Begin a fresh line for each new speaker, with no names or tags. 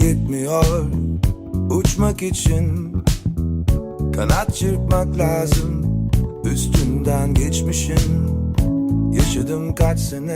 yetmiyor uçmak için. Kanat çırpmak lazım üstünden geçmişin. Yaşadım kaç sene